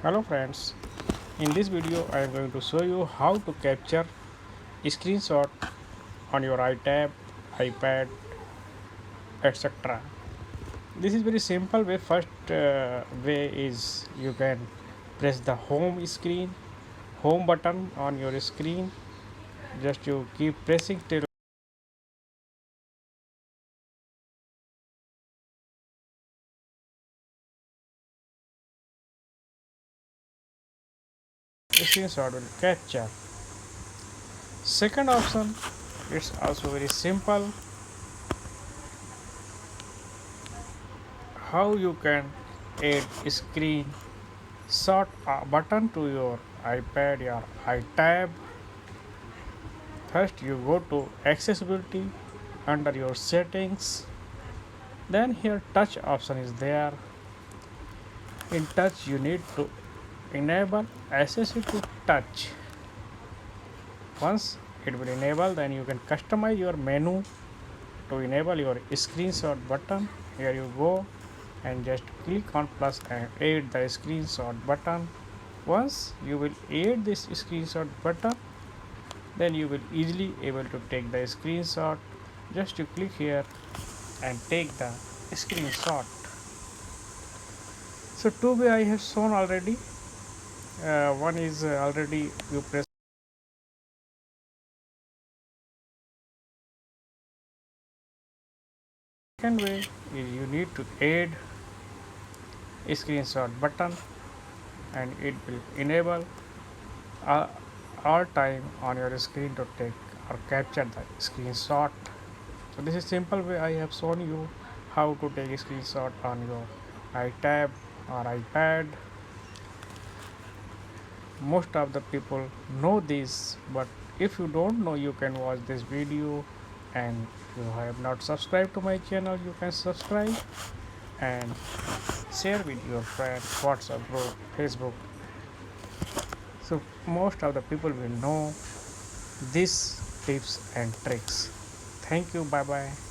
Hello friends, in this video I am going to show you how to capture screenshot on your iTab, iPad, etc. This is very simple way. First way is you can press the home button on your screen. Just you keep pressing till the screenshot will capture. Second option, it's also very simple. How you can add screen shot button to your iPad or iTab. First you go to accessibility under your settings, then here touch option is there. In touch you need to enable accessibility to touch. Once it will enable, then you can customize your menu to enable your screenshot button. Here you go and just click on plus and add the screenshot button. Once you will add this screenshot button, then you will easily able to take the screenshot. Just you click here and take the screenshot. So two way I have shown already. One is already you press. Second way is you need to add a screenshot button and it will enable uh, all time on your screen to take or capture the screenshot. So this is simple way I have shown you how to take a screenshot on your iTab or iPad. Most of the people know this, but if you don't know, you can watch this video, and if you have not subscribed to my channel, you can subscribe and share with your friends, WhatsApp group, Facebook. So most of the people will know these tips and tricks. Thank you. Bye bye.